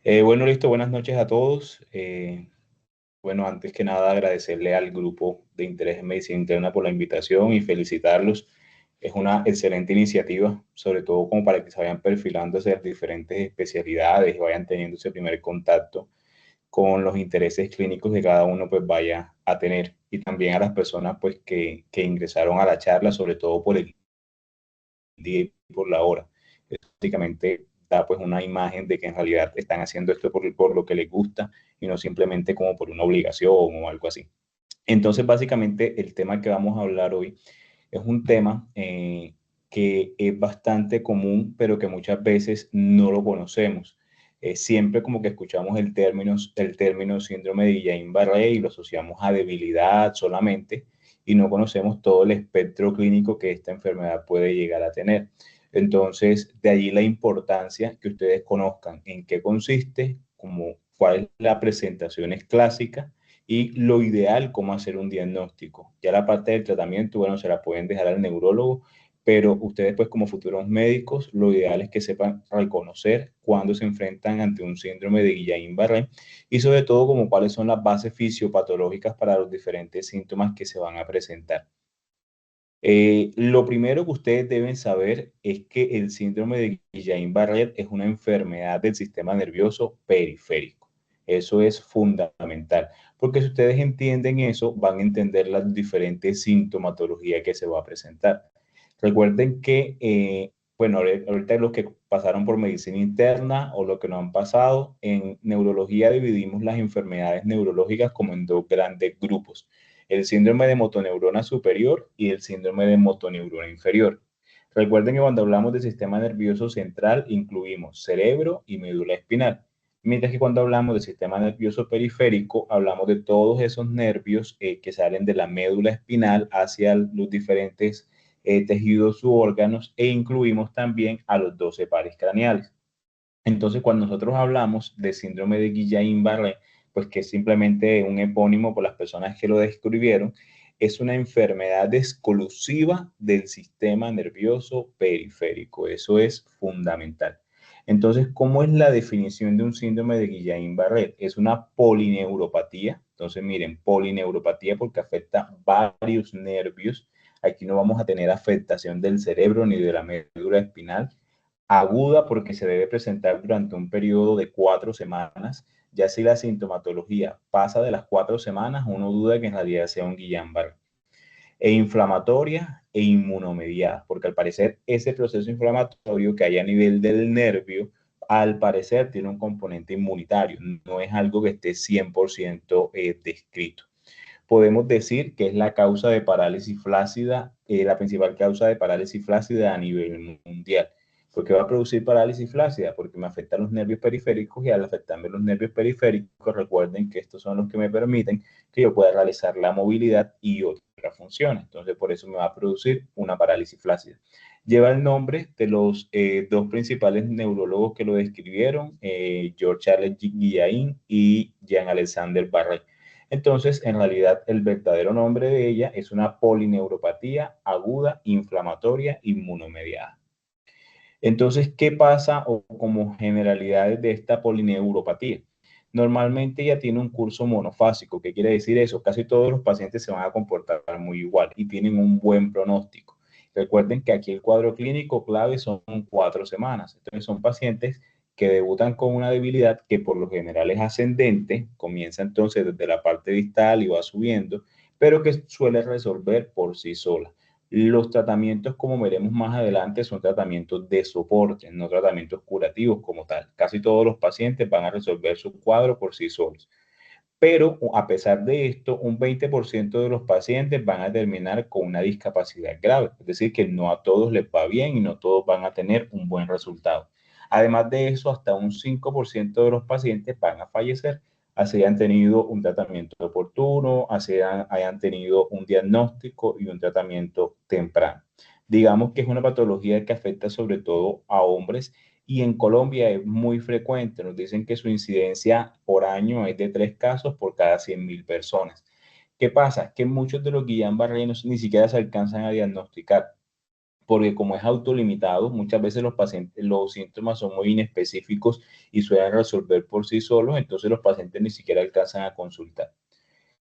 Bueno, listo, buenas noches a todos. Bueno, antes que nada agradecerle al grupo de Interés en Medicina Interna por la invitación y felicitarlos. Es una excelente iniciativa, sobre todo como para que se vayan perfilando hacia diferentes especialidades y vayan teniendo ese primer contacto con los intereses clínicos que cada uno pues vaya a tener. Y también a las personas pues que ingresaron a la charla, sobre todo por el día y por la hora. Esto prácticamente da pues una imagen de que en realidad están haciendo esto por lo que les gusta y no simplemente como por una obligación o algo así. Entonces, básicamente, el tema que vamos a hablar hoy es un tema que es bastante común, pero que muchas veces no lo conocemos. Siempre como que escuchamos el término síndrome de Guillain-Barré y lo asociamos a debilidad solamente y no conocemos todo el espectro clínico que esta enfermedad puede llegar a tener. Entonces, de allí la importancia que ustedes conozcan en qué consiste, como cuál es la presentación es clásica y lo ideal, cómo hacer un diagnóstico. Ya la parte del tratamiento, bueno, se la pueden dejar al neurólogo, pero ustedes pues como futuros médicos, lo ideal es que sepan reconocer cuándo se enfrentan ante un síndrome de Guillain-Barré y sobre todo como cuáles son las bases fisiopatológicas para los diferentes síntomas que se van a presentar. Lo primero que ustedes deben saber es que el síndrome de Guillain-Barré es una enfermedad del sistema nervioso periférico. Eso es fundamental, porque si ustedes entienden eso, van a entender las diferentes sintomatologías que se va a presentar. Recuerden que, bueno, ahorita los que pasaron por medicina interna o los que no han pasado, en neurología dividimos las enfermedades neurológicas como en dos grandes grupos: el síndrome de motoneurona superior y el síndrome de motoneurona inferior. Recuerden que cuando hablamos del sistema nervioso central incluimos cerebro y médula espinal, mientras que cuando hablamos del sistema nervioso periférico hablamos de todos esos nervios que salen de la médula espinal hacia los diferentes tejidos u órganos e incluimos también a los 12 pares craneales. Entonces, cuando nosotros hablamos de síndrome de Guillain-Barré, pues que es simplemente un epónimo por las personas que lo describieron, es una enfermedad exclusiva del sistema nervioso periférico. Eso es fundamental. Entonces, ¿cómo es la definición de un síndrome de Guillain-Barré? Es una polineuropatía. Entonces, miren, polineuropatía porque afecta varios nervios. Aquí no vamos a tener afectación del cerebro ni de la médula espinal. Aguda porque se debe presentar durante un periodo de 4 semanas. Ya si la sintomatología pasa de las 4 semanas, uno duda que en realidad sea un Guillain-Barré. E inflamatoria e inmunomediada, porque al parecer ese proceso inflamatorio que hay a nivel del nervio, al parecer tiene un componente inmunitario, no es algo que esté 100% descrito. Podemos decir que es la causa de parálisis flácida, la principal causa de parálisis flácida a nivel mundial. ¿Por qué va a producir parálisis flácida? Porque me afectan los nervios periféricos y al afectarme los nervios periféricos, recuerden que estos son los que me permiten que yo pueda realizar la movilidad y otras funciones. Entonces, por eso me va a producir una parálisis flácida. Lleva el nombre de los dos principales neurólogos que lo describieron, George Charles Guillain y Jean-Alexandre Barré. Entonces, en realidad, el verdadero nombre de ella es una polineuropatía aguda inflamatoria inmunomediada. Entonces, ¿qué pasa o como generalidades de esta polineuropatía? Normalmente ella tiene un curso monofásico. ¿Qué quiere decir eso? Casi todos los pacientes se van a comportar muy igual y tienen un buen pronóstico. Recuerden que aquí el cuadro clínico clave son 4 semanas. Entonces, son pacientes que debutan con una debilidad que por lo general es ascendente, comienza entonces desde la parte distal y va subiendo, pero que suele resolver por sí sola. Los tratamientos, como veremos más adelante, son tratamientos de soporte, no tratamientos curativos como tal. Casi todos los pacientes van a resolver su cuadro por sí solos. Pero a pesar de esto, un 20% de los pacientes van a terminar con una discapacidad grave. Es decir, que no a todos les va bien y no todos van a tener un buen resultado. Además de eso, hasta un 5% de los pacientes van a fallecer, así hayan tenido un tratamiento oportuno, así hayan tenido un diagnóstico y un tratamiento temprano. Digamos que es una patología que afecta sobre todo a hombres y en Colombia es muy frecuente. Nos dicen que su incidencia por año es de 3 casos por cada 100.000 personas. ¿Qué pasa? Que muchos de los Guillain-Barré ni siquiera se alcanzan a diagnosticar. porque como es autolimitado, muchas veces los pacientes, los síntomas son muy inespecíficos y suelen resolver por sí solos, entonces los pacientes ni siquiera alcanzan a consultar.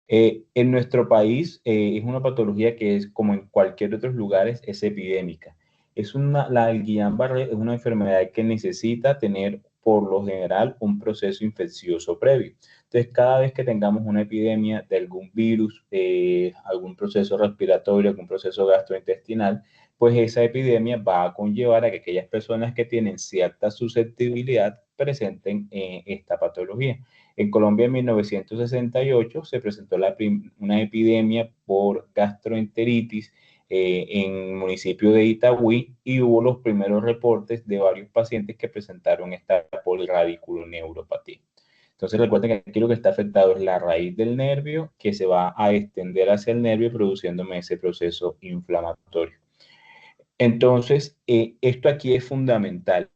En nuestro país es una patología que es como en cualquier otros lugares, es epidémica. La Guillain-Barré es una enfermedad que necesita tener por lo general un proceso infeccioso previo. Entonces, cada vez que tengamos una epidemia de algún virus, algún proceso respiratorio, algún proceso gastrointestinal, pues esa epidemia va a conllevar a que aquellas personas que tienen cierta susceptibilidad presenten esta patología. En Colombia en 1968 se presentó una epidemia por gastroenteritis en el municipio de Itagüí y hubo los primeros reportes de varios pacientes que presentaron esta polirradiculoneuropatía. Entonces recuerden que aquí lo que está afectado es la raíz del nervio que se va a extender hacia el nervio produciéndome ese proceso inflamatorio. Entonces, esto aquí es fundamental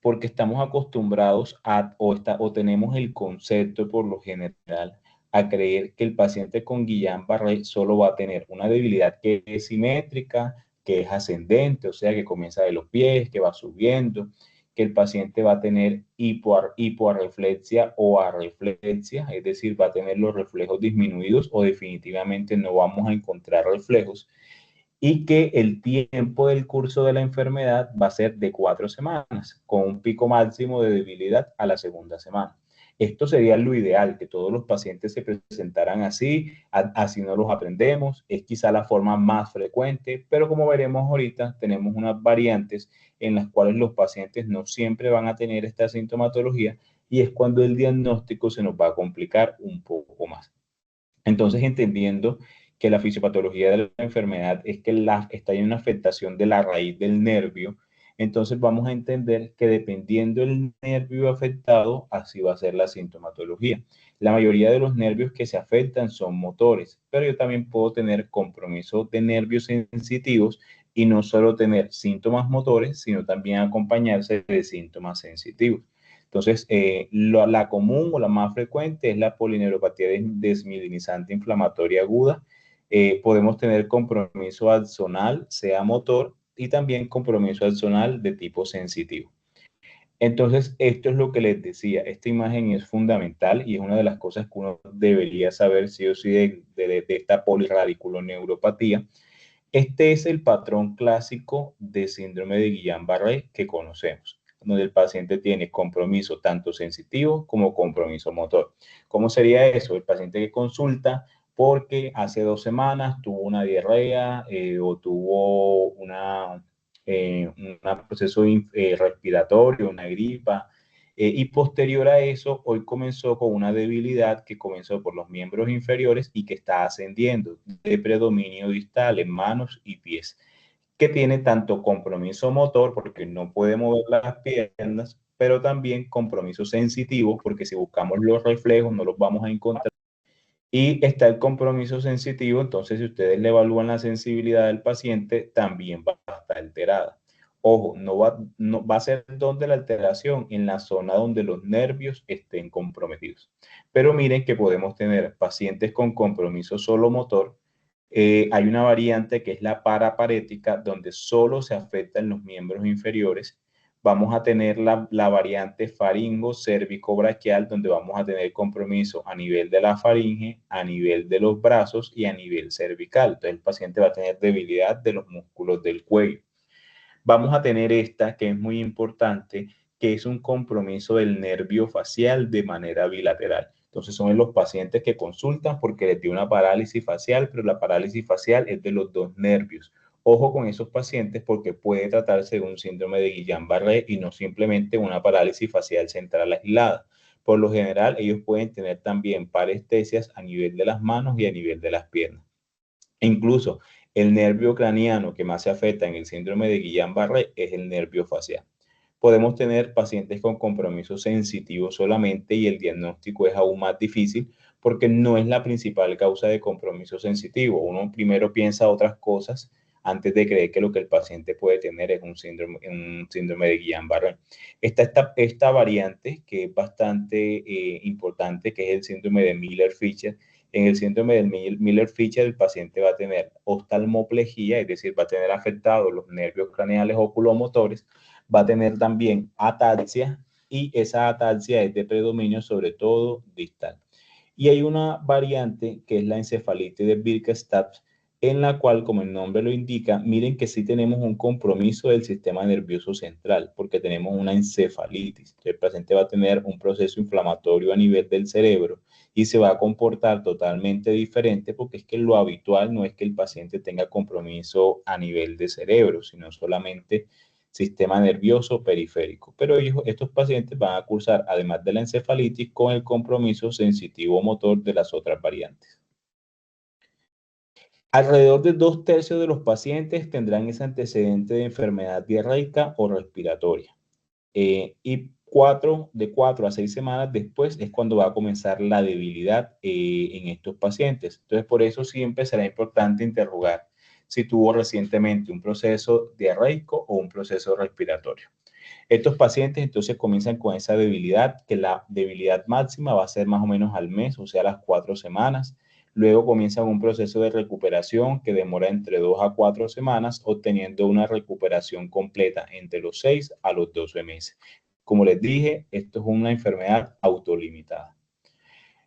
porque estamos acostumbrados o tenemos el concepto por lo general a creer que el paciente con Guillain-Barré solo va a tener una debilidad que es simétrica, que es ascendente, o sea, que comienza de los pies, que va subiendo, que el paciente va a tener hipoarreflexia o arreflexia, es decir, va a tener los reflejos disminuidos o definitivamente no vamos a encontrar reflejos y que el tiempo del curso de la enfermedad va a ser de 4 semanas, con un pico máximo de debilidad a la segunda semana. Esto sería lo ideal, que todos los pacientes se presentaran así, así no los aprendemos, es quizá la forma más frecuente, pero como veremos ahorita, tenemos unas variantes en las cuales los pacientes no siempre van a tener esta sintomatología y es cuando el diagnóstico se nos va a complicar un poco más. Entonces, entendiendo que la fisiopatología de la enfermedad es que está en una afectación de la raíz del nervio, entonces vamos a entender que dependiendo del nervio afectado, así va a ser la sintomatología. La mayoría de los nervios que se afectan son motores, pero yo también puedo tener compromiso de nervios sensitivos y no solo tener síntomas motores, sino también acompañarse de síntomas sensitivos. Entonces, la común o la más frecuente es la polineuropatía desmielinizante inflamatoria aguda. Podemos tener compromiso axonal, sea motor, y también compromiso axonal de tipo sensitivo. Entonces, esto es lo que les decía. Esta imagen es fundamental y es una de las cosas que uno debería saber sí o sí de esta polirradiculoneuropatía. Este es el patrón clásico de síndrome de Guillain-Barré que conocemos, donde el paciente tiene compromiso tanto sensitivo como compromiso motor. ¿Cómo sería eso? El paciente que consulta porque hace 2 semanas tuvo una diarrea o tuvo un proceso respiratorio, una gripa, y posterior a eso, hoy comenzó con una debilidad que comenzó por los miembros inferiores y que está ascendiendo de predominio distal en manos y pies, que tiene tanto compromiso motor porque no puede mover las piernas, pero también compromiso sensitivo porque si buscamos los reflejos no los vamos a encontrar. Y está el compromiso sensitivo, entonces si ustedes le evalúan la sensibilidad del paciente, también va a estar alterada. Ojo, no va a ser donde la alteración, en la zona donde los nervios estén comprometidos. Pero miren que podemos tener pacientes con compromiso solo motor. Hay una variante que es la paraparética, donde solo se afectan los miembros inferiores. Vamos a tener la variante faringo-cérvico-braquial, donde vamos a tener compromiso a nivel de la faringe, a nivel de los brazos y a nivel cervical. Entonces, el paciente va a tener debilidad de los músculos del cuello. Vamos a tener esta, que es muy importante, que es un compromiso del nervio facial de manera bilateral. Entonces son los pacientes que consultan porque les dio una parálisis facial, pero la parálisis facial es de los dos nervios. Ojo con esos pacientes porque puede tratarse de un síndrome de Guillain-Barré y no simplemente una parálisis facial central aislada. Por lo general, ellos pueden tener también parestesias a nivel de las manos y a nivel de las piernas. Incluso el nervio craneano que más se afecta en el síndrome de Guillain-Barré es el nervio facial. Podemos tener pacientes con compromiso sensitivo solamente y el diagnóstico es aún más difícil porque no es la principal causa de compromiso sensitivo. Uno primero piensa otras cosas antes de creer que lo que el paciente puede tener es un síndrome de Guillain-Barré. Esta variante que es bastante importante, que es el síndrome de Miller-Fisher, En el síndrome del Miller-Fisher, el paciente va a tener oftalmoplegia, es decir, va a tener afectados los nervios craneales oculomotores, va a tener también ataxia, y esa ataxia es de predominio sobre todo distal. Y hay una variante que es la encefalitis de Bickerstaff, en la cual, como el nombre lo indica, miren que sí tenemos un compromiso del sistema nervioso central, porque tenemos una encefalitis. El paciente va a tener un proceso inflamatorio a nivel del cerebro y se va a comportar totalmente diferente, porque es que lo habitual no es que el paciente tenga compromiso a nivel de cerebro, sino solamente sistema nervioso periférico. Pero estos pacientes van a cursar, además de la encefalitis, con el compromiso sensitivo motor de las otras variantes. Alrededor de 2/3 de los pacientes tendrán ese antecedente de enfermedad diarreica o respiratoria. Y de 4 a 6 semanas después es cuando va a comenzar la debilidad en estos pacientes. Entonces, por eso siempre será importante interrogar si tuvo recientemente un proceso diarreico o un proceso respiratorio. Estos pacientes entonces comienzan con esa debilidad, que la debilidad máxima va a ser más o menos al mes, o sea, a las 4 semanas. Luego comienzan un proceso de recuperación que demora entre 2 a 4 semanas, obteniendo una recuperación completa entre los 6 a los 12 meses. Como les dije, esto es una enfermedad autolimitada.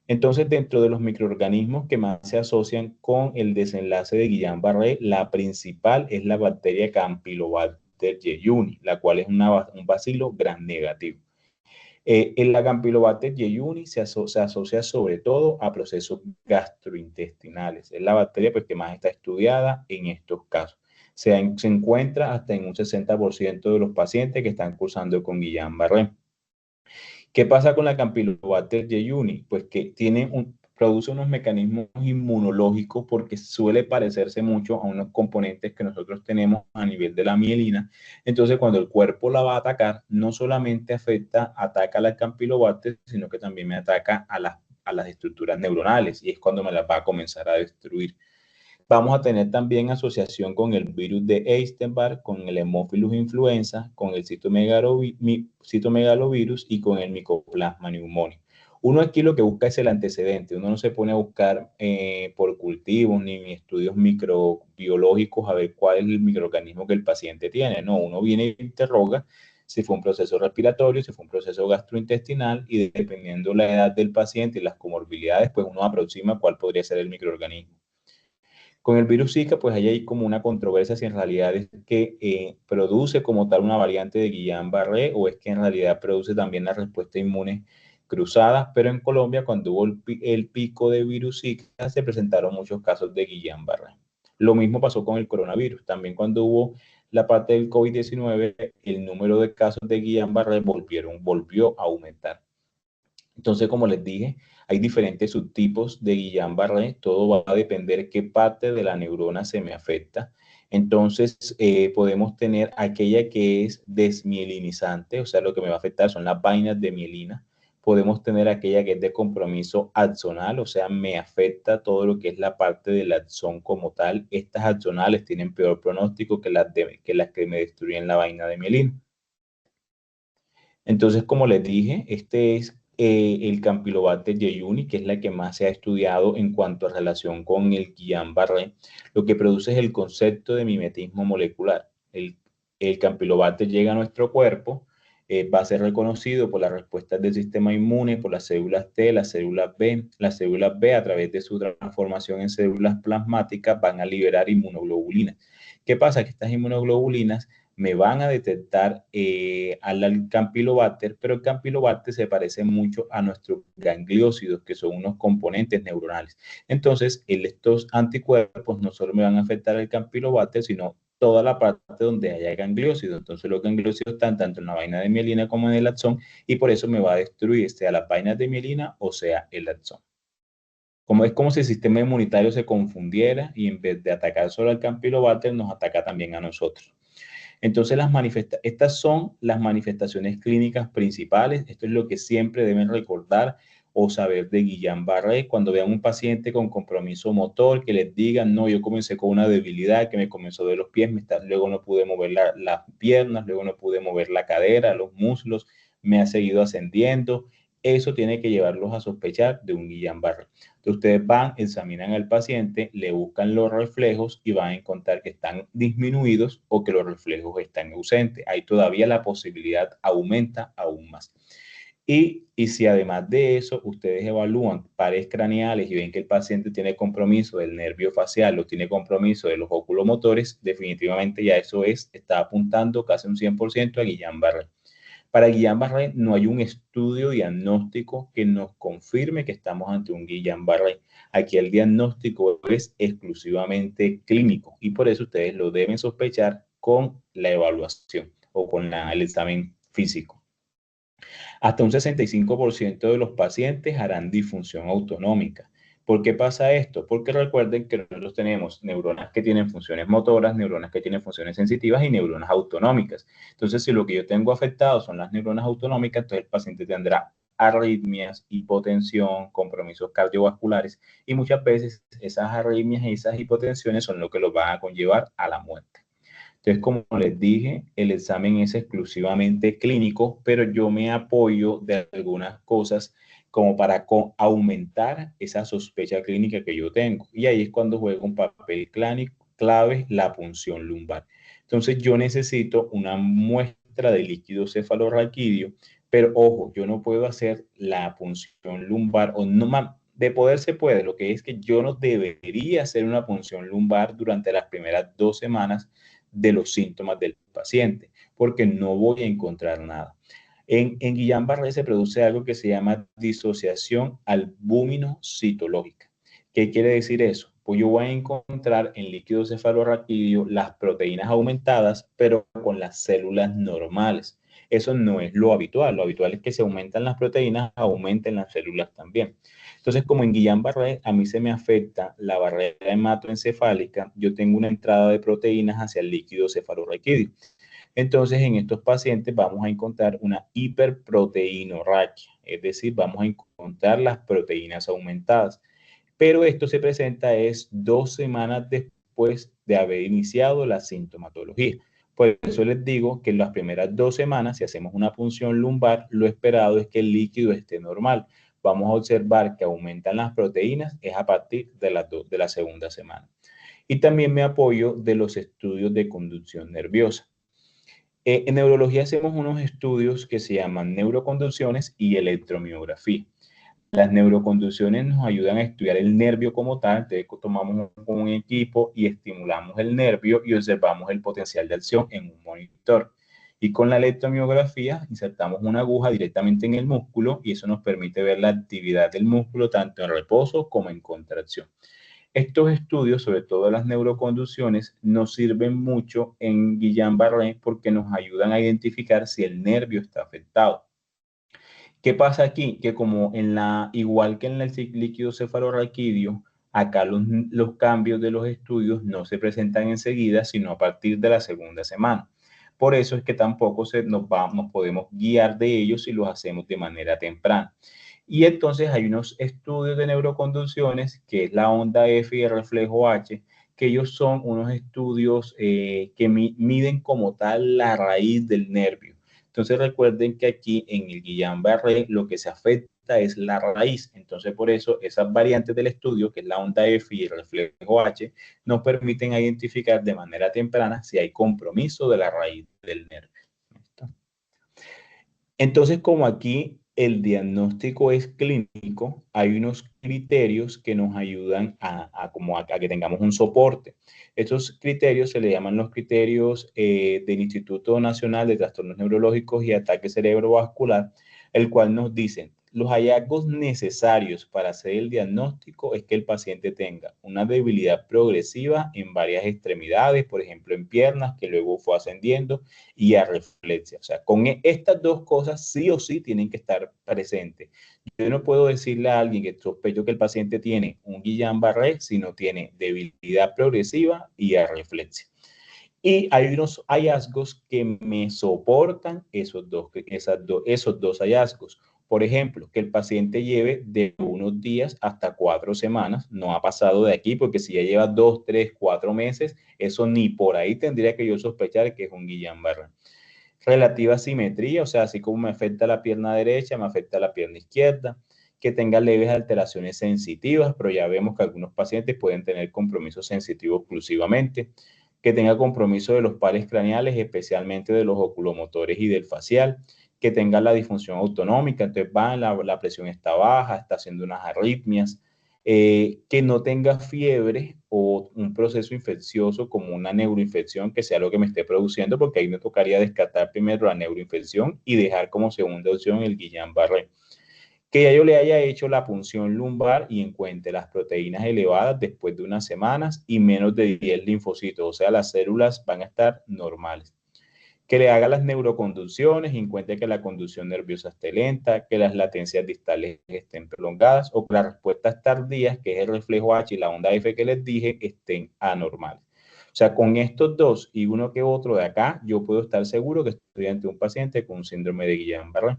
Entonces, dentro de los microorganismos que más se asocian con el desenlace de Guillain-Barré, la principal es la bacteria Campylobacter jejuni, la cual es un bacilo gram negativo. En la Campylobacter jejuni se asocia sobre todo a procesos gastrointestinales. Es la bacteria pues, que más está estudiada en estos casos. Se encuentra hasta en un 60% de los pacientes que están cursando con Guillain-Barré. ¿Qué pasa con la Campylobacter jejuni? Pues que produce unos mecanismos inmunológicos porque suele parecerse mucho a unos componentes que nosotros tenemos a nivel de la mielina. Entonces, cuando el cuerpo la va a atacar, no solamente ataca a la Campylobacter, sino que también me ataca a las estructuras neuronales y es cuando me las va a comenzar a destruir. Vamos a tener también asociación con el virus de Epstein-Barr, con el Haemophilus influenza, con el citomegalovirus y con el Mycoplasma pneumoniae. Uno aquí lo que busca es el antecedente. Uno no se pone a buscar por cultivos ni estudios microbiológicos a ver cuál es el microorganismo que el paciente tiene. No, uno viene e interroga si fue un proceso respiratorio, si fue un proceso gastrointestinal y dependiendo la edad del paciente y las comorbilidades, pues uno aproxima cuál podría ser el microorganismo. Con el virus Zika, pues ahí hay como una controversia si en realidad es que produce como tal una variante de Guillain-Barré o es que en realidad produce también la respuesta inmune cruzada, pero en Colombia cuando hubo el pico de virus Zika se presentaron muchos casos de Guillain-Barré. Lo mismo pasó con el coronavirus, también cuando hubo la parte del COVID-19, el número de casos de Guillain-Barré volvió a aumentar. Entonces, como les dije, hay diferentes subtipos de Guillain-Barré, todo va a depender qué parte de la neurona se me afecta. Entonces, podemos tener aquella que es desmielinizante, o sea, lo que me va a afectar son las vainas de mielina. Podemos tener aquella que es de compromiso axonal, o sea, me afecta todo lo que es la parte del axón como tal. Estas axonales tienen peor pronóstico que las que me destruyen la vaina de mielina. Entonces, como les dije, este es el Campylobacter jejuni, que es la que más se ha estudiado en cuanto a relación con el Guillain-Barré. Lo que produce es el concepto de mimetismo molecular. El Campylobacter llega a nuestro cuerpo, va a ser reconocido por las respuestas del sistema inmune, por las células T, las células B. Las células B, a través de su transformación en células plasmáticas, van a liberar inmunoglobulinas. ¿Qué pasa? Que estas inmunoglobulinas me van a detectar al Campylobacter, pero el Campylobacter se parece mucho a nuestros gangliósidos, que son unos componentes neuronales. Entonces, estos anticuerpos no solo me van a afectar al Campylobacter, sino toda la parte donde haya gangliósidos. Entonces, los gangliósidos están tanto en la vaina de mielina como en el axón, y por eso me va a destruir, sea las vainas de mielina o sea el axón. Es como si el sistema inmunitario se confundiera y en vez de atacar solo al Campylobacter, nos ataca también a nosotros. Entonces, estas son las manifestaciones clínicas principales. Esto es lo que siempre deben recordar o saber de Guillain-Barré. Cuando vean un paciente con compromiso motor, que les digan, no, yo comencé con una debilidad que me comenzó de los pies, luego no pude mover las piernas, luego no pude mover la cadera, los muslos, me ha seguido ascendiendo. eso tiene que llevarlos a sospechar de un Guillain-Barré. Entonces ustedes van, examinan al paciente, le buscan los reflejos y van a encontrar que están disminuidos o que los reflejos están ausentes. Ahí todavía la posibilidad aumenta aún más. Y si además de eso ustedes evalúan pares craneales y ven que el paciente tiene compromiso del nervio facial o tiene compromiso de los oculomotores, definitivamente ya eso está apuntando casi un 100% a Guillain-Barré. Para Guillain-Barré no hay un estudio diagnóstico que nos confirme que estamos ante un Guillain-Barré. Aquí el diagnóstico es exclusivamente clínico y por eso ustedes lo deben sospechar con la evaluación o con el examen físico. Hasta un 65% de los pacientes harán disfunción autonómica. ¿Por qué pasa esto? Porque recuerden que nosotros tenemos neuronas que tienen funciones motoras, neuronas que tienen funciones sensitivas y neuronas autonómicas. Entonces, si lo que yo tengo afectado son las neuronas autonómicas, entonces el paciente tendrá arritmias, hipotensión, compromisos cardiovasculares y muchas veces esas arritmias y esas hipotensiones son lo que los van a conllevar a la muerte. Entonces, como les dije, el examen es exclusivamente clínico, pero yo me apoyo de algunas cosas como para aumentar esa sospecha clínica que yo tengo. Y ahí es cuando juega un papel clave la punción lumbar. Entonces, yo necesito una muestra de líquido cefalorraquídeo, pero ojo, yo no puedo hacer la punción lumbar o no, de poder se puede, lo que es que yo no debería hacer una punción lumbar durante las primeras 2 semanas de los síntomas del paciente, porque no voy a encontrar nada. En Guillain-Barré se produce algo que se llama disociación albúmino-citológica. ¿Qué quiere decir eso? Pues yo voy a encontrar en líquido cefalorraquídeo las proteínas aumentadas, pero con las células normales. Eso no es lo habitual. Lo habitual es que se aumentan las proteínas, aumenten las células también. Entonces, como en Guillain-Barré a mí se me afecta la barrera hematoencefálica, yo tengo una entrada de proteínas hacia el líquido cefalorraquídeo. Entonces, en estos pacientes vamos a encontrar una hiperproteinorraquia, es decir, vamos a encontrar las proteínas aumentadas. Pero esto se presenta 2 semanas después de haber iniciado la sintomatología. Por eso les digo que en las primeras 2 semanas, si hacemos una punción lumbar, lo esperado es que el líquido esté normal. Vamos a observar que aumentan las proteínas es a partir de la segunda semana. Y también me apoyo de los estudios de conducción nerviosa. En neurología hacemos unos estudios que se llaman neuroconducciones y electromiografía. Las neuroconducciones nos ayudan a estudiar el nervio como tal, entonces tomamos un equipo y estimulamos el nervio y observamos el potencial de acción en un monitor. Y con la electromiografía insertamos una aguja directamente en el músculo y eso nos permite ver la actividad del músculo tanto en reposo como en contracción. Estos estudios, sobre todo las neuroconducciones, nos sirven mucho en Guillain-Barré porque nos ayudan a identificar si el nervio está afectado. ¿Qué pasa aquí? Que como igual que en el líquido cefalorraquídeo, acá los cambios de los estudios no se presentan enseguida, sino a partir de la segunda semana. Por eso es que tampoco nos podemos guiar de ellos si los hacemos de manera temprana. Y entonces hay unos estudios de neuroconducciones, que es la onda F y el reflejo H, que ellos son unos estudios que miden como tal la raíz del nervio. Entonces recuerden que aquí en el Guillain-Barré lo que se afecta es la raíz. Entonces por eso esas variantes del estudio, que es la onda F y el reflejo H, nos permiten identificar de manera temprana si hay compromiso de la raíz del nervio. Entonces, como aquí el diagnóstico es clínico, hay unos criterios que nos ayudan a que tengamos un soporte. Estos criterios se le llaman los criterios del Instituto Nacional de Trastornos Neurológicos y Ataque Cerebrovascular, el cual nos dicen, los hallazgos necesarios para hacer el diagnóstico es que el paciente tenga una debilidad progresiva en varias extremidades, por ejemplo en piernas, que luego fue ascendiendo, y arreflexia. O sea, con estas dos cosas sí o sí tienen que estar presentes. Yo no puedo decirle a alguien que sospecho que el paciente tiene un Guillain-Barré si no tiene debilidad progresiva y arreflexia. Y hay unos hallazgos que me soportan esos dos hallazgos. Por ejemplo, que el paciente lleve de unos días hasta 4 semanas, no ha pasado de aquí, porque si ya lleva 2, 3, 4 meses, eso ni por ahí tendría que yo sospechar que es un Guillain-Barré. relativa simetría, o sea, así como me afecta la pierna derecha, me afecta la pierna izquierda, que tenga leves alteraciones sensitivas, pero ya vemos que algunos pacientes pueden tener compromiso sensitivo exclusivamente, que tenga compromiso de los pares craneales, especialmente de los oculomotores y del facial, que tenga la disfunción autonómica, entonces la presión está baja, está haciendo unas arritmias, que no tenga fiebre o un proceso infeccioso como una neuroinfección que sea lo que me esté produciendo, porque ahí me tocaría descartar primero la neuroinfección y dejar como segunda opción el Guillain-Barré. Que ya yo le haya hecho la punción lumbar y encuentre las proteínas elevadas después de unas semanas y menos de 10 linfocitos, o sea, las células van a estar normales. Que le haga las neuroconducciones y encuentre que la conducción nerviosa esté lenta, que las latencias distales estén prolongadas o que las respuestas tardías, que es el reflejo H y la onda F que les dije, estén anormales. O sea, con estos dos y uno que otro de acá, yo puedo estar seguro que estoy ante un paciente con un síndrome de Guillain-Barré.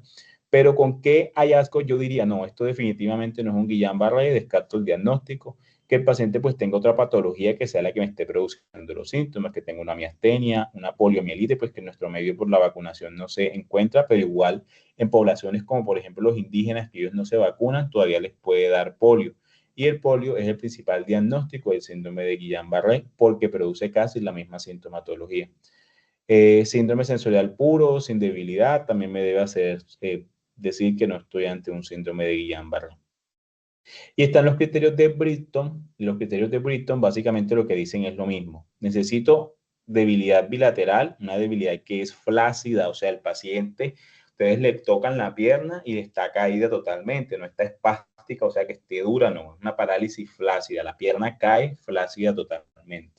Pero con qué hallazgo yo diría, no, esto definitivamente no es un Guillain-Barré, descarto el diagnóstico, que el paciente pues tenga otra patología que sea la que me esté produciendo los síntomas, que tenga una miastenia, una poliomielitis, pues que en nuestro medio por la vacunación no se encuentra, pero igual en poblaciones como por ejemplo los indígenas, que ellos no se vacunan, todavía les puede dar polio. Y el polio es el principal diagnóstico del síndrome de Guillain-Barré porque produce casi la misma sintomatología. Síndrome sensorial puro, sin debilidad, también me debe hacer decir que no estoy ante un síndrome de Guillain-Barré. Y están los criterios de Britton. Los criterios de Britton básicamente lo que dicen es lo mismo. Necesito debilidad bilateral, una debilidad que es flácida, o sea, el paciente, ustedes le tocan la pierna y está caída totalmente, no está espástica, o sea, que esté dura, no, es una parálisis flácida, la pierna cae flácida totalmente.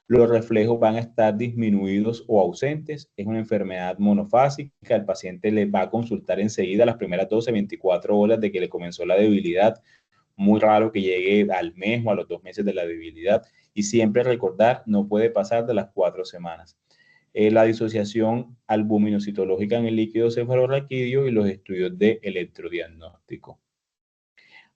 Los reflejos van a estar disminuidos o ausentes. Es una enfermedad monofásica. El paciente le va a consultar enseguida las primeras 12, 24 horas de que le comenzó la debilidad. Muy raro que llegue al mes o a los 2 meses de la debilidad. Y siempre recordar, no puede pasar de las 4 semanas. La disociación albuminocitológica en el líquido cefalorraquídeo y los estudios de electrodiagnóstico.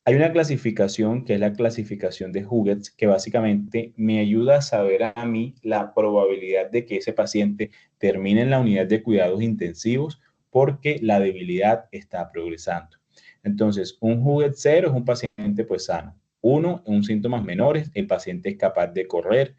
Hay una clasificación que es la clasificación de Huggins que básicamente me ayuda a saber a mí la probabilidad de que ese paciente termine en la unidad de cuidados intensivos porque la debilidad está progresando. Entonces, un Huggins 0 es un paciente pues sano. 1, en síntomas menores, el paciente es capaz de correr.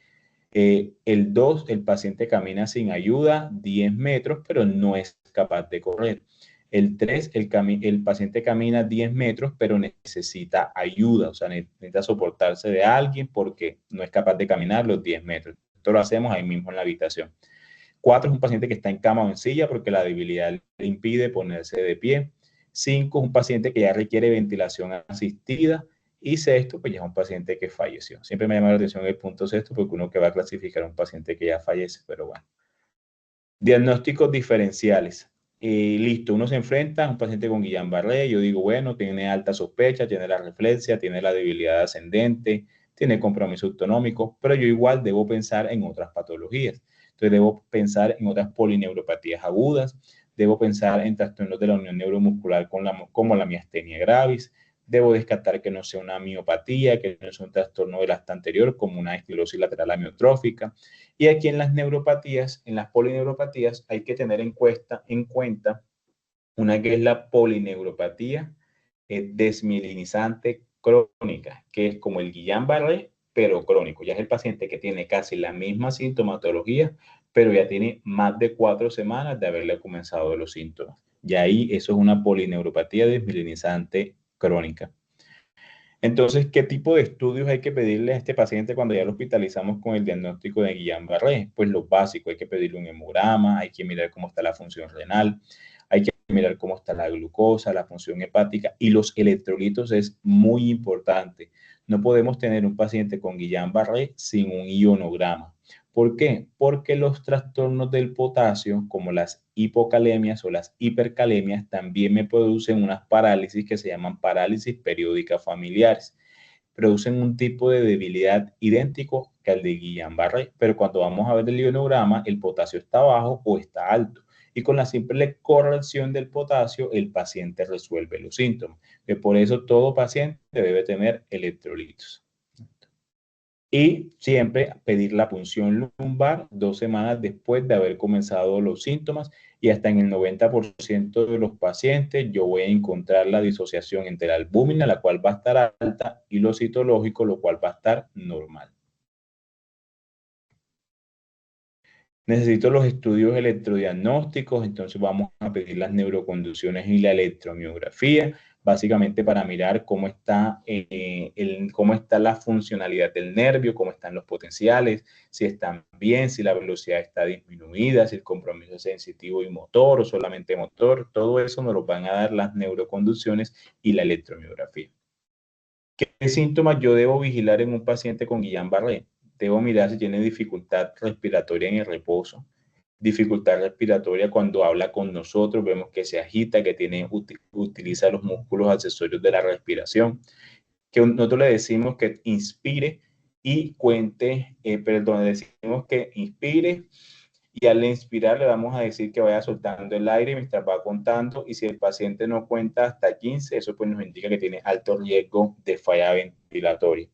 El 2, el paciente camina sin ayuda 10 metros, pero no es capaz de correr. El 3, el paciente camina 10 metros, pero necesita ayuda, o sea, necesita soportarse de alguien porque no es capaz de caminar los 10 metros. Esto lo hacemos ahí mismo en la habitación. 4 es un paciente que está en cama o en silla porque la debilidad le impide ponerse de pie. 5 es un paciente que ya requiere ventilación asistida. Y sexto, pues ya es un paciente que falleció. Siempre me llama la atención el punto sexto porque uno que va a clasificar a un paciente que ya fallece, pero bueno. Diagnósticos diferenciales. Listo, uno se enfrenta a un paciente con Guillain-Barré, yo digo, bueno, tiene alta sospecha, tiene la reflexia, tiene la debilidad ascendente, tiene compromiso autonómico, pero yo igual debo pensar en otras patologías. Entonces debo pensar en otras polineuropatías agudas, debo pensar en trastornos de la unión neuromuscular como la miastenia gravis, debo descartar que no sea una miopatía, que no sea un trastorno del asta anterior como una esclerosis lateral amiotrófica, y aquí en las neuropatías, en las polineuropatías, hay que tener en cuenta una que es la polineuropatía desmielinizante crónica, que es como el Guillain-Barré, pero crónico. Ya es el paciente que tiene casi la misma sintomatología, pero ya tiene más de 4 semanas de haberle comenzado los síntomas. Y ahí eso es una polineuropatía desmielinizante crónica. Entonces, ¿qué tipo de estudios hay que pedirle a este paciente cuando ya lo hospitalizamos con el diagnóstico de Guillain-Barré? Pues lo básico, hay que pedirle un hemograma, hay que mirar cómo está la función renal, hay que mirar cómo está la glucosa, la función hepática y los electrolitos es muy importante. No podemos tener un paciente con Guillain-Barré sin un ionograma. ¿Por qué? Porque los trastornos del potasio, como las hipocalemias o las hipercalemias, también me producen unas parálisis que se llaman parálisis periódicas familiares. Producen un tipo de debilidad idéntico que al de Guillain-Barré, pero cuando vamos a ver el ionograma, el potasio está bajo o está alto. Y con la simple corrección del potasio, el paciente resuelve los síntomas. Por eso todo paciente debe tener electrolitos. Y siempre pedir la punción lumbar 2 semanas después de haber comenzado los síntomas, y hasta en el 90% de los pacientes yo voy a encontrar la disociación entre la albúmina, la cual va a estar alta, y lo citológico, lo cual va a estar normal. Necesito los estudios electrodiagnósticos, entonces vamos a pedir las neuroconducciones y la electromiografía, básicamente para mirar cómo está la funcionalidad del nervio, cómo están los potenciales, si están bien, si la velocidad está disminuida, si el compromiso es sensitivo y motor o solamente motor. Todo eso nos lo van a dar las neuroconducciones y la electromiografía. ¿Qué síntomas yo debo vigilar en un paciente con Guillain-Barré? Debo mirar si tiene dificultad respiratoria en el reposo, dificultad respiratoria cuando habla con nosotros, vemos que se agita, que utiliza los músculos accesorios de la respiración, que nosotros le decimos que inspire y cuente, le decimos que inspire, y al inspirar le vamos a decir que vaya soltando el aire mientras va contando, y si el paciente no cuenta hasta 15, eso pues nos indica que tiene alto riesgo de falla ventilatoria.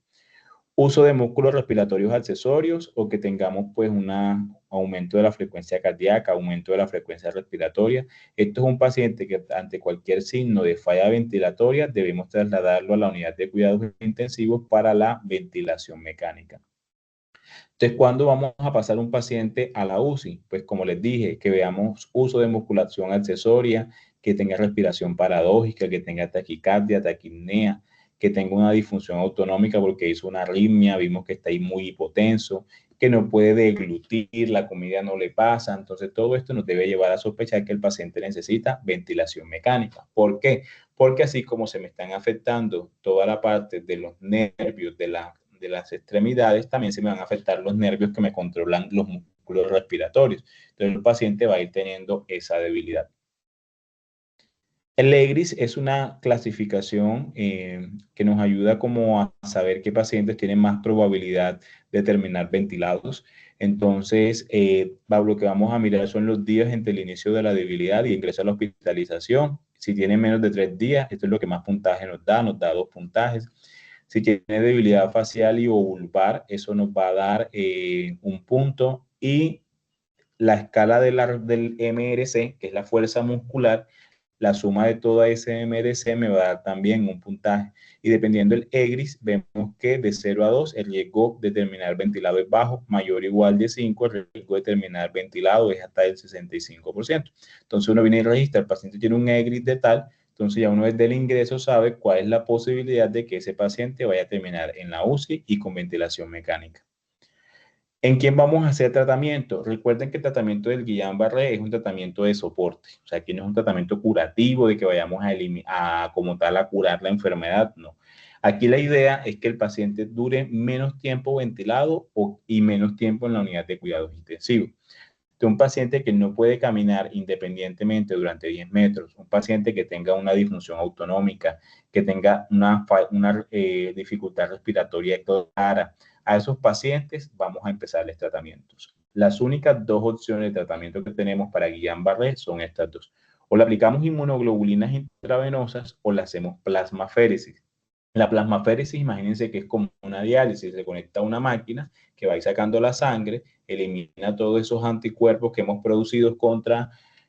Uso de músculos respiratorios accesorios, o que tengamos pues un aumento de la frecuencia cardíaca, aumento de la frecuencia respiratoria. Esto es un paciente que ante cualquier signo de falla ventilatoria debemos trasladarlo a la unidad de cuidados intensivos para la ventilación mecánica. Entonces, ¿cuándo vamos a pasar un paciente a la UCI? Pues como les dije, que veamos uso de musculación accesoria, que tenga respiración paradójica, que tenga taquicardia, taquipnea, que tenga una disfunción autonómica porque hizo una arritmia, vimos que está ahí muy hipotenso, que no puede deglutir, la comida no le pasa. Entonces, todo esto nos debe llevar a sospechar que el paciente necesita ventilación mecánica. ¿Por qué? Porque así como se me están afectando toda la parte de los nervios, de las extremidades, también se me van a afectar los nervios que me controlan los músculos respiratorios. Entonces el paciente va a ir teniendo esa debilidad. El EGRIS es una clasificación que nos ayuda como a saber qué pacientes tienen más probabilidad de terminar ventilados. Entonces, lo que vamos a mirar son los días entre el inicio de la debilidad y ingreso a la hospitalización. Si tiene menos de 3 días, esto es lo que más puntaje nos da 2 puntajes. Si tiene debilidad facial y o vulvar, eso nos va a dar 1 punto. Y la escala del MRC, que es la fuerza muscular, la suma de toda ese MRC me va a dar también un puntaje. Y dependiendo del EGRIS, vemos que de 0 a 2 el riesgo de terminar ventilado es bajo, mayor o igual de 5, el riesgo de terminar ventilado es hasta el 65%. Entonces uno viene y registra, el paciente tiene un EGRIS de tal, entonces ya uno desde el ingreso sabe cuál es la posibilidad de que ese paciente vaya a terminar en la UCI y con ventilación mecánica. ¿En quién vamos a hacer tratamiento? Recuerden que el tratamiento del Guillain-Barré es un tratamiento de soporte. O sea, aquí no es un tratamiento curativo de que vayamos como tal a curar la enfermedad, no. Aquí la idea es que el paciente dure menos tiempo ventilado y menos tiempo en la unidad de cuidados intensivos. De un paciente que no puede caminar independientemente durante 10 metros, un paciente que tenga una disfunción autonómica, que tenga una dificultad respiratoria clara, a esos pacientes vamos a empezarles tratamientos. Las únicas 2 opciones de tratamiento que tenemos para Guillain-Barré son estas 2. O le aplicamos inmunoglobulinas intravenosas o le hacemos plasmaféresis. La plasmaféresis, imagínense que es como una diálisis, se conecta a una máquina que va a ir sacando la sangre, elimina todos esos anticuerpos que hemos producido contra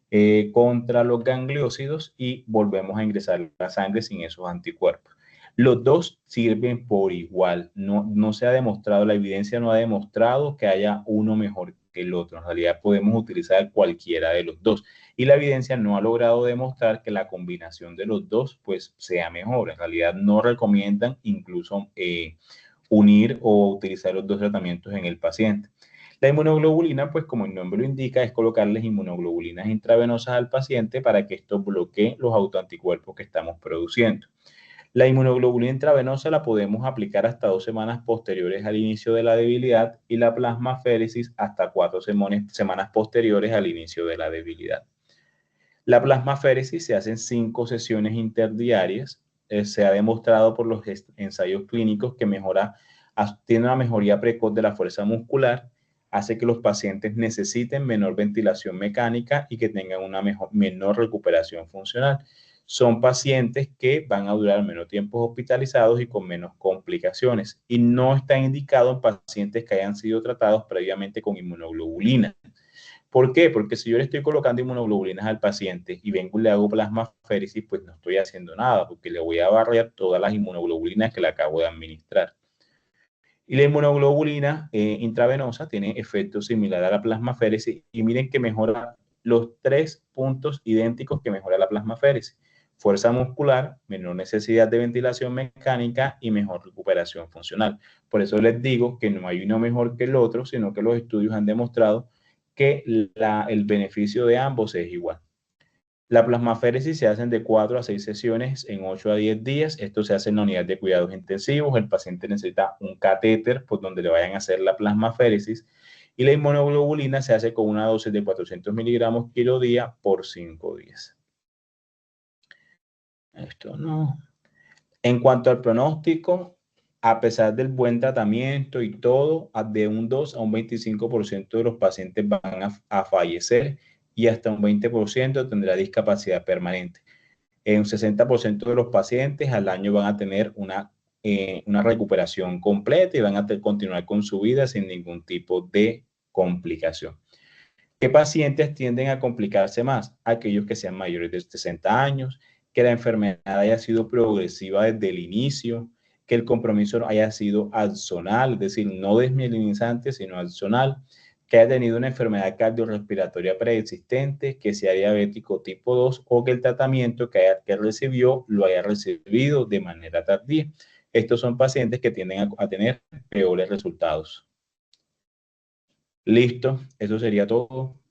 los gangliósidos, y volvemos a ingresar la sangre sin esos anticuerpos. Los dos sirven por igual. No se ha demostrado, la evidencia no ha demostrado que haya uno mejor que el otro. En realidad podemos utilizar cualquiera de los dos. Y la evidencia no ha logrado demostrar que la combinación de los dos pues sea mejor. En realidad no recomiendan incluso unir o utilizar los dos tratamientos en el paciente. La inmunoglobulina, pues como el nombre lo indica, es colocarles inmunoglobulinas intravenosas al paciente para que esto bloquee los autoanticuerpos que estamos produciendo. La inmunoglobulina intravenosa la podemos aplicar hasta 2 semanas posteriores al inicio de la debilidad, y la plasmaféresis hasta 4 semanas posteriores al inicio de la debilidad. La plasmaféresis se hace en 5 sesiones interdiarias. Se ha demostrado por los ensayos clínicos que tiene una mejoría precoz de la fuerza muscular, hace que los pacientes necesiten menor ventilación mecánica y que tengan una menor recuperación funcional. son pacientes que van a durar menos tiempo hospitalizados y con menos complicaciones. Y no está indicado en pacientes que hayan sido tratados previamente con inmunoglobulina. ¿Por qué? Porque si yo le estoy colocando inmunoglobulinas al paciente y vengo y le hago plasmaféresis, pues no estoy haciendo nada, porque le voy a barrer todas las inmunoglobulinas que le acabo de administrar. Y la inmunoglobulina intravenosa tiene efecto similar a la plasmaféresis y miren que mejora los 3 puntos idénticos que mejora la plasmaféresis. Fuerza muscular, menor necesidad de ventilación mecánica y mejor recuperación funcional. Por eso les digo que no hay uno mejor que el otro, sino que los estudios han demostrado que el beneficio de ambos es igual. La plasmaféresis se hacen de 4 a 6 sesiones en 8 a 10 días. Esto se hace en la unidad de cuidados intensivos. El paciente necesita un catéter por donde le vayan a hacer la plasmaféresis. Y la inmunoglobulina se hace con una dosis de 400 miligramos kilo día por 5 días. Esto no. En cuanto al pronóstico, a pesar del buen tratamiento y todo, de un 2 a un 25% de los pacientes van a fallecer y hasta un 20% tendrá discapacidad permanente. Un 60% de los pacientes al año van a tener una recuperación completa y van a continuar con su vida sin ningún tipo de complicación. ¿Qué pacientes tienden a complicarse más? Aquellos que sean mayores de 60 años, que la enfermedad haya sido progresiva desde el inicio, que el compromiso haya sido axonal, es decir, no desmielinizante, sino axonal, que haya tenido una enfermedad cardiorrespiratoria preexistente, que sea diabético tipo 2 o que el tratamiento que recibió lo haya recibido de manera tardía. Estos son pacientes que tienden a tener peores resultados. Listo, eso sería todo.